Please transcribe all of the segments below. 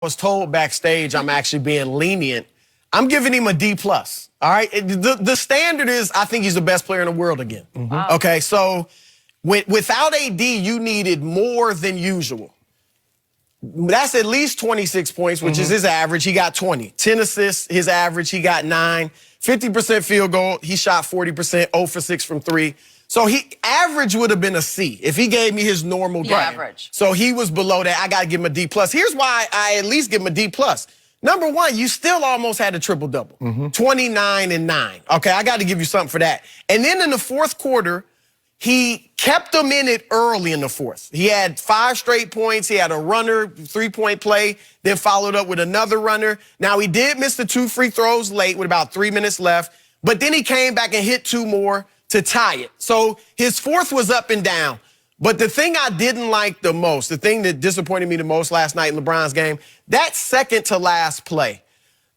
was told backstage I'm actually being lenient. I'm giving him a D+. All right? The standard is I think he's the best player in the world again. Wow. Okay, so without AD, you needed more than usual. That's at least 26 points, which is his average. He got 20. 10 assists, his average. He got 9. 50% field goal. He shot 40%, 0 for 6 from 3. So average would have been a C if he gave me his normal grade. Average. So he was below that. I got to give him a D+. Here's why I at least give him a D+. Number one, you still almost had a triple-double. 29 and 9. Okay, I got to give you something for that. And then in the fourth quarter, he kept them in it early in the fourth. He had 5 straight points. He had a runner, 3-point play, then followed up with another runner. Now, he did miss the 2 free throws late with about 3 minutes left, but then he came back and hit 2 more to tie it. So his fourth was up and down. But the thing I didn't like the most, the thing that disappointed me the most last night in LeBron's game, that second to last play.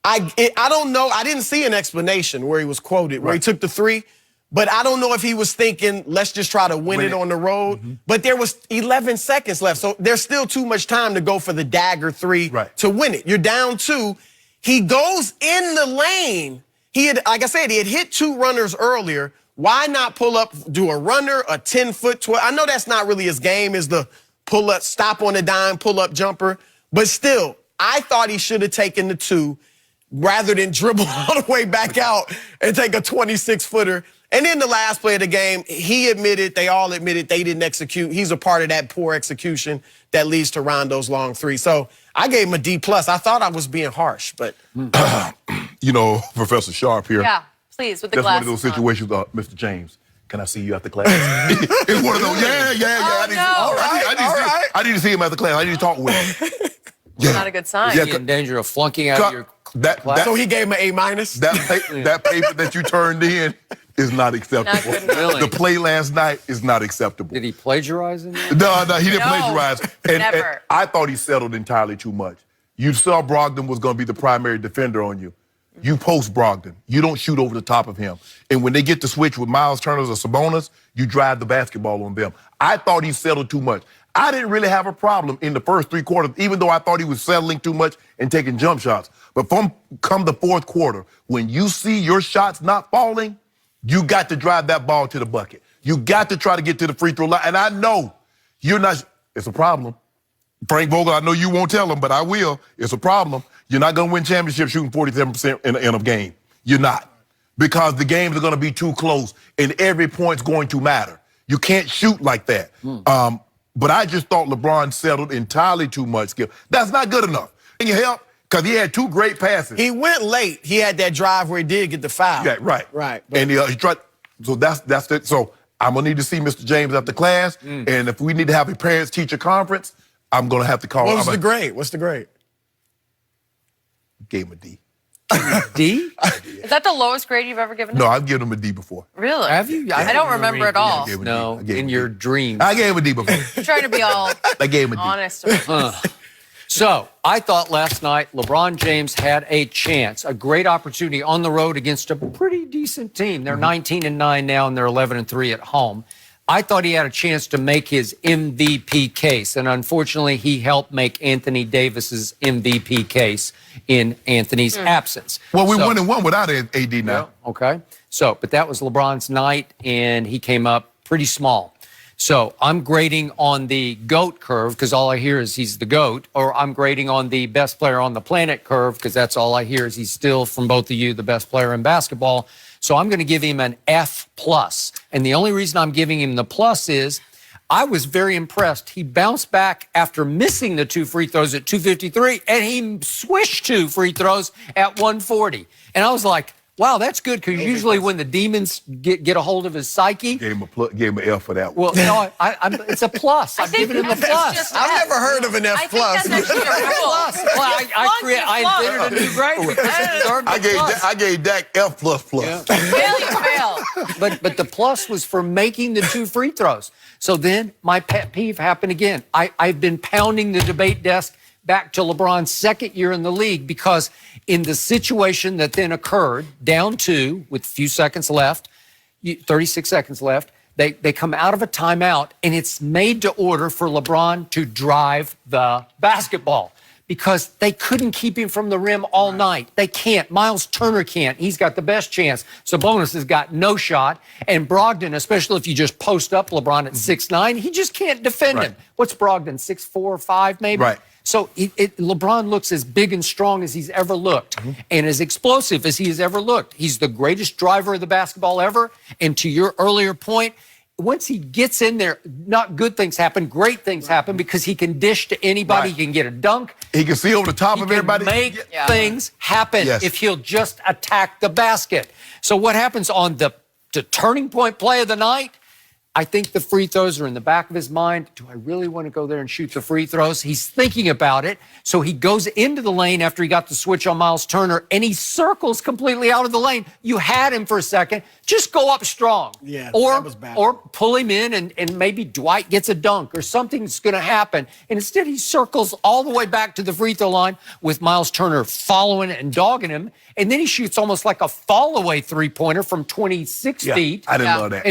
I don't know. I didn't see an explanation where he was quoted, where he took the 3. But I don't know if he was thinking, let's just try to win it on the road. But there was 11 seconds left. So there's still too much time to go for the dagger 3 to win it. You're down 2. He goes in the lane. He had, like I said, he had hit 2 runners earlier. Why not pull up, do a runner, a 10-foot, 12? I know that's not really his game, is the pull up, stop on a dime, pull up jumper. But still, I thought he should have taken the 2 rather than dribble all the way back out and take a 26-footer. And then the last play of the game, he admitted, they all admitted they didn't execute. He's a part of that poor execution that leads to Rondo's long 3. So I gave him a D+. I thought I was being harsh, but. You know, Professor Sharp here. Yeah, please, with the That's glasses one of those situations, Mr. James. Can I see you after class? It's one of those, I need to see him after class. I need to talk with him. That's not a good sign. You're in danger of flunking out of your class. So he gave him an A-. That paper that you turned in is not acceptable. Not good. Really? The play last night is not acceptable. Did he plagiarize in there? No, he didn't plagiarize. Never. And I thought he settled entirely too much. You saw Brogdon was going to be the primary defender on you. You post Brogdon. You don't shoot over the top of him. And when they get to switch with Miles Turner or Sabonis, you drive the basketball on them. I thought he settled too much. I didn't really have a problem in the first 3 quarters, even though I thought he was settling too much and taking jump shots. But come the fourth quarter, when you see your shots not falling, you got to drive that ball to the bucket. You got to try to get to the free throw line. And I know you're not, it's a problem. Frank Vogel, I know you won't tell him, but I will. It's a problem. You're not going to win championships shooting 47% in a game. You're not. Because the games are going to be too close, and every point's going to matter. You can't shoot like that. But I just thought LeBron settled entirely too much skill. That's not good enough. Can you help? Because he had 2 great passes. He went late. He had that drive where he did get the foul. Yeah, right. Right. And he tried. So that's it. So I'm going to need to see Mr. James after class. And if we need to have a parents-teacher conference, I'm going to have to call. What's the grade? What's the grade? Gave him a D. D? Is that the lowest grade you've ever given him? No, I've given him a D before. Really? Have you? I don't remember at all. No, in your dreams. I gave him a D before. I'm trying to be all I gave him a D. honest. So I thought last night LeBron James had a chance, a great opportunity on the road against a pretty decent team. They're 19-9 now, and they're 11-3 at home. I thought he had a chance to make his MVP case, and unfortunately, he helped make Anthony Davis's MVP case in Anthony's absence. Well, we won and won without AD now. Yeah, okay. So, but that was LeBron's night, and he came up pretty small. So I'm grading on the GOAT curve because all I hear is he's the GOAT, or I'm grading on the best player on the planet curve because that's all I hear is he's still, from both of you, the best player in basketball. So I'm going to give him an F+. And the only reason I'm giving him the plus is I was very impressed. He bounced back after missing the 2 free throws at 2:53, and he swished 2 free throws at 1:40. And I was like, wow, that's good, because usually when the demons get a hold of his psyche. Gave him an F for that one. Well, no, it's a plus. I'm giving him a plus. I've never heard of an F+. I think that's actually a rule. Well, I invented a new grade because it deserved a plus. I gave Dak F++. Yeah. Fail, you fail. But the plus was for making the 2 free throws. So then my pet peeve happened again. I've been pounding the debate desk back to LeBron's 2nd year in the league, because in the situation that then occurred, down 2 with a few seconds left, 36 seconds left, they come out of a timeout, and it's made to order for LeBron to drive the basketball. because they couldn't keep him from the rim all night. They can't. Miles Turner can't. He's got the best chance. Sabonis has got no shot. And Brogdon, especially if you just post up LeBron at 6'9", he just can't defend him. What's Brogdon, 6'4", 5 maybe? Right. So LeBron looks as big and strong as he's ever looked and as explosive as he has ever looked. He's the greatest driver of the basketball ever. And to your earlier point, once he gets in there, not good things happen, great things happen because he can dish to anybody. He can get a dunk. He can see over the top of everybody. He can make things happen if he'll just attack the basket. So what happens on the turning point play of the night? I think the free throws are in the back of his mind. Do I really want to go there and shoot the free throws? He's thinking about it. So he goes into the lane after he got the switch on Miles Turner, and he circles completely out of the lane. You had him for a second. Just go up strong. Yeah, or, that was bad. or pull him in, and maybe Dwight gets a dunk or something's going to happen. And instead, he circles all the way back to the free throw line with Miles Turner following and dogging him. And then he shoots almost like a fall-away three-pointer from 26 feet. I didn't love that.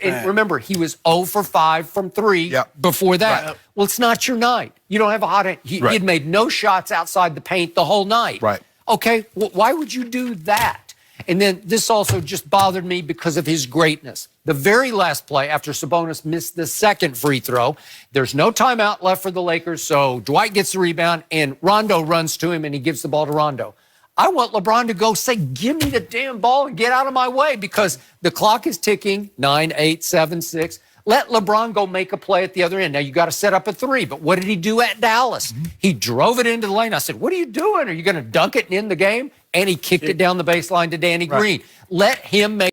And remember, he was 0 for 5 from 3 before that. Right. Well, it's not your night. You don't have a hot... He had made no shots outside the paint the whole night. Right. Okay, well, why would you do that? And then this also just bothered me because of his greatness. The very last play after Sabonis missed the second free throw, there's no timeout left for the Lakers, so Dwight gets the rebound, and Rondo runs to him, and he gives the ball to Rondo. I want LeBron to go say, give me the damn ball and get out of my way because the clock is ticking, 9, 8, 7, 6. Let LeBron go make a play at the other end. Now, you got to set up a three, but what did he do at Dallas? He drove it into the lane. I said, what are you doing? Are you going to dunk it and end the game? And he kicked it down the baseline to Danny Green. Let him make